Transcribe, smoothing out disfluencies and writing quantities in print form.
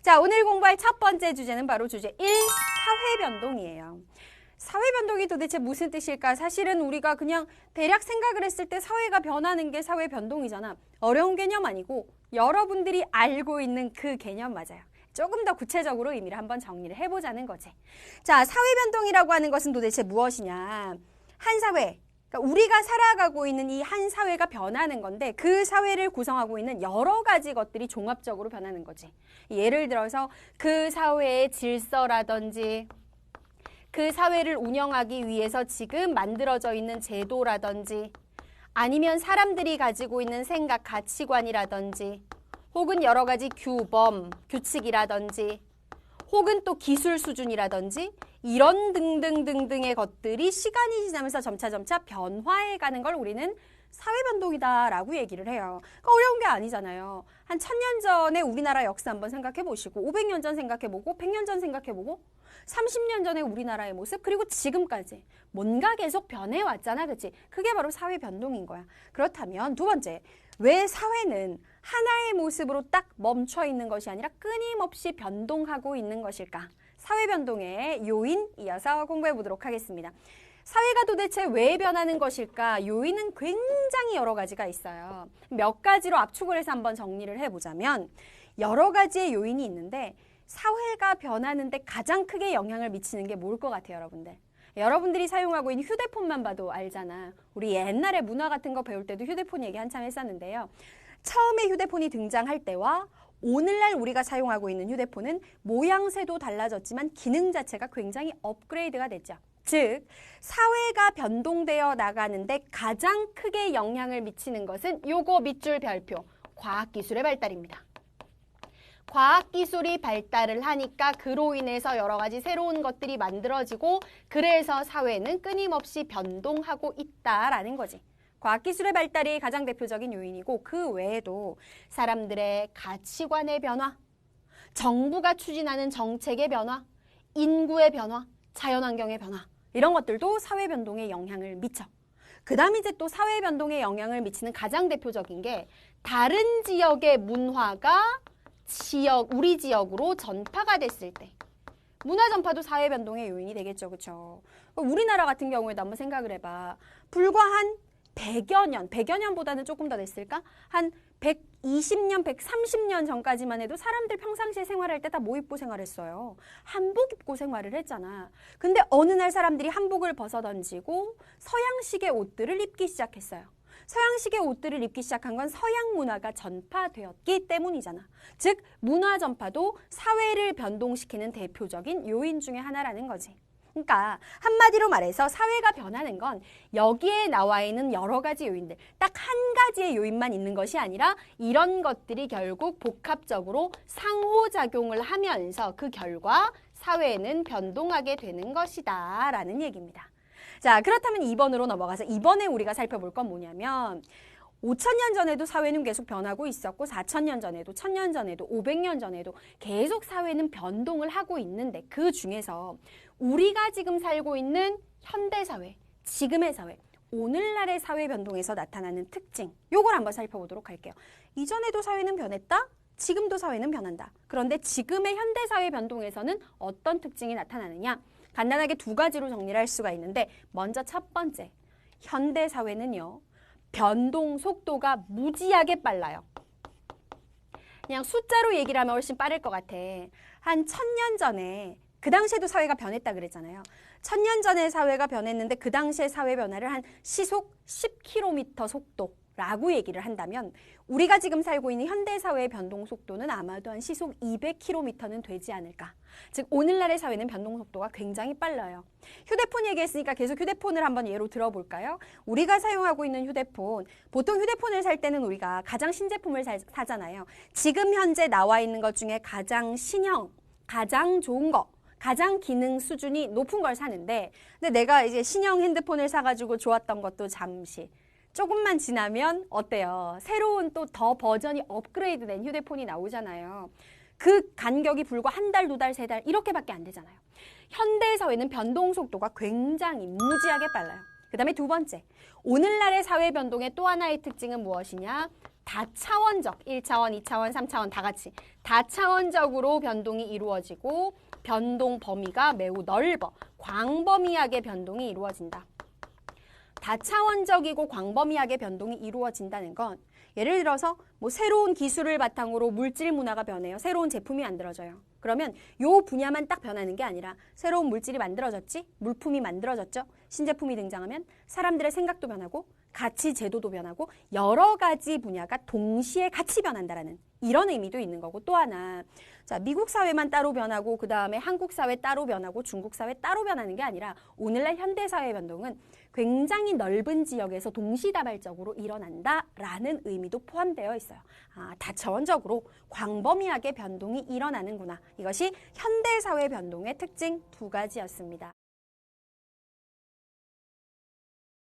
자, 오늘 공부할 첫 번째 주제는 바로 주제 1, 사회변동이에요. 사회변동이 도대체 무슨 뜻일까? 사실은 우리가 그냥 대략 생각을 했을 때 사회가 변하는 게 사회변동이잖아. 어려운 개념 아니고 여러분들이 알고 있는 그 개념 맞아요. 조금 더 구체적으로 의미를 한번 정리를 해보자는 거지. 자, 사회변동이라고 하는 것은 도대체 무엇이냐? 한 사회, 그러니까 우리가 살아가고 있는 이 한 사회가 변하는 건데 그 사회를 구성하고 있는 여러 가지 것들이 종합적으로 변하는 거지. 예를 들어서 그 사회의 질서라든지 그 사회를 운영하기 위해서 지금 만들어져 있는 제도라든지 아니면 사람들이 가지고 있는 생각, 가치관이라든지 혹은 여러 가지 규범, 규칙이라든지 혹은 또 기술 수준이라든지 이런 등등등등의 것들이 시간이 지나면서 점차 변화해가는 걸 우리는 사회변동이다라고 얘기를 해요. 그러니까 어려운 게 아니잖아요. 한 1000년 전에 우리나라 역사 한번 생각해 보시고 500년 전 생각해 보고 100년 전 생각해 보고 30년 전의 우리나라의 모습 그리고 지금까지 뭔가 계속 변해왔잖아. 그치? 그게 바로 사회변동인 거야. 그렇다면 두 번째, 왜 사회는 하나의 모습으로 딱 멈춰 있는 것이 아니라 끊임없이 변동하고 있는 것일까? 사회변동의 요인 이어서 공부해 보도록 하겠습니다. 사회가 도대체 왜 변하는 것일까? 요인은 굉장히 여러 가지가 있어요. 몇 가지로 압축을 해서 한번 정리를 해보자면 여러 가지의 요인이 있는데 사회가 변하는데 가장 크게 영향을 미치는 게 뭘 것 같아요, 여러분들? 여러분들이 사용하고 있는 휴대폰만 봐도 알잖아. 우리 옛날에 문화 같은 거 배울 때도 휴대폰 얘기 한참 했었는데요. 처음에 휴대폰이 등장할 때와 오늘날 우리가 사용하고 있는 휴대폰은 모양새도 달라졌지만 기능 자체가 굉장히 업그레이드가 됐죠. 즉, 사회가 변동되어 나가는데 가장 크게 영향을 미치는 것은 요거 밑줄 별표, 과학기술의 발달입니다. 과학기술이 발달을 하니까 그로 인해서 여러 가지 새로운 것들이 만들어지고 그래서 사회는 끊임없이 변동하고 있다라는 거지. 과학기술의 발달이 가장 대표적인 요인이고 그 외에도 사람들의 가치관의 변화, 정부가 추진하는 정책의 변화, 인구의 변화, 자연환경의 변화 이런 것들도 사회변동에 영향을 미쳐. 그 다음에 이제 또 사회변동에 영향을 미치는 가장 대표적인 게 다른 지역의 문화가 우리 지역으로 전파가 됐을 때 문화 전파도 사회변동의 요인이 되겠죠. 그렇죠? 우리나라 같은 경우에도 한번 생각을 해봐. 불과 한 100여 년보다는 조금 더 됐을까? 한 120년, 130년 전까지만 해도 사람들 평상시에 생활할 때 다 뭐 입고 생활했어요? 한복 입고 생활을 했잖아. 근데 어느 날 사람들이 한복을 벗어던지고 서양식의 옷들을 입기 시작했어요. 서양식의 옷들을 입기 시작한 건 서양 문화가 전파되었기 때문이잖아. 즉, 문화 전파도 사회를 변동시키는 대표적인 요인 중에 하나라는 거지. 그러니까 한마디로 말해서 사회가 변하는 건 여기에 나와 있는 여러 가지 요인들, 딱 한 가지의 요인만 있는 것이 아니라 이런 것들이 결국 복합적으로 상호작용을 하면서 그 결과 사회는 변동하게 되는 것이다 라는 얘기입니다. 자, 그렇다면 2번으로 넘어가서 이번에 우리가 살펴볼 건 뭐냐면 5000년 전에도 사회는 계속 변하고 있었고 4000년 전에도 1000년 전에도 500년 전에도 계속 사회는 변동을 하고 있는데 그 중에서 우리가 지금 살고 있는 현대사회, 지금의 사회, 오늘날의 사회 변동에서 나타나는 특징 요걸 한번 살펴보도록 할게요. 이전에도 사회는 변했다? 지금도 사회는 변한다. 그런데 지금의 현대사회 변동에서는 어떤 특징이 나타나느냐? 간단하게 두 가지로 정리를 할 수가 있는데 먼저 첫 번째, 현대사회는요. 변동 속도가 무지하게 빨라요. 그냥 숫자로 얘기를 하면 훨씬 빠를 것 같아. 한 1000년 전에 그 당시에도 사회가 변했다 그랬잖아요. 1000년 전에 사회가 변했는데 그 당시의 사회 변화를 한 시속 10km 속도라고 얘기를 한다면 우리가 지금 살고 있는 현대사회의 변동 속도는 아마도 한 시속 200km는 되지 않을까. 즉 오늘날의 사회는 변동 속도가 굉장히 빨라요. 휴대폰 얘기했으니까 계속 휴대폰을 한번 예로 들어볼까요? 우리가 사용하고 있는 휴대폰, 보통 휴대폰을 살 때는 우리가 가장 신제품을 사잖아요. 지금 현재 나와 있는 것 중에 가장 신형, 가장 좋은 거, 가장 기능 수준이 높은 걸 사는데 근데 내가 이제 신형 핸드폰을 사가지고 좋았던 것도 잠시 조금만 지나면 어때요? 새로운 또 더 버전이 업그레이드된 휴대폰이 나오잖아요. 그 간격이 불과 한 달, 두 달, 세 달 이렇게밖에 안 되잖아요. 현대사회는 변동 속도가 굉장히 무지하게 빨라요. 그 다음에 두 번째, 오늘날의 사회 변동의 또 하나의 특징은 무엇이냐? 다차원적, 1차원, 2차원, 3차원 다 같이 다차원적으로 변동이 이루어지고 변동 범위가 매우 넓어 광범위하게 변동이 이루어진다. 다차원적이고 광범위하게 변동이 이루어진다는 건 예를 들어서 뭐 새로운 기술을 바탕으로 물질 문화가 변해요. 새로운 제품이 만들어져요. 그러면 요 분야만 딱 변하는 게 아니라 새로운 물질이 만들어졌지? 물품이 만들어졌죠? 신제품이 등장하면 사람들의 생각도 변하고 가치 제도도 변하고 여러 가지 분야가 동시에 같이 변한다라는 이런 의미도 있는 거고 또 하나 자 미국 사회만 따로 변하고 그 다음에 한국 사회 따로 변하고 중국 사회 따로 변하는 게 아니라 오늘날 현대 사회의 변동은 굉장히 넓은 지역에서 동시다발적으로 일어난다라는 의미도 포함되어 있어요. 다차원적으로 광범위하게 변동이 일어나는구나. 이것이 현대 사회 변동의 특징 두 가지였습니다.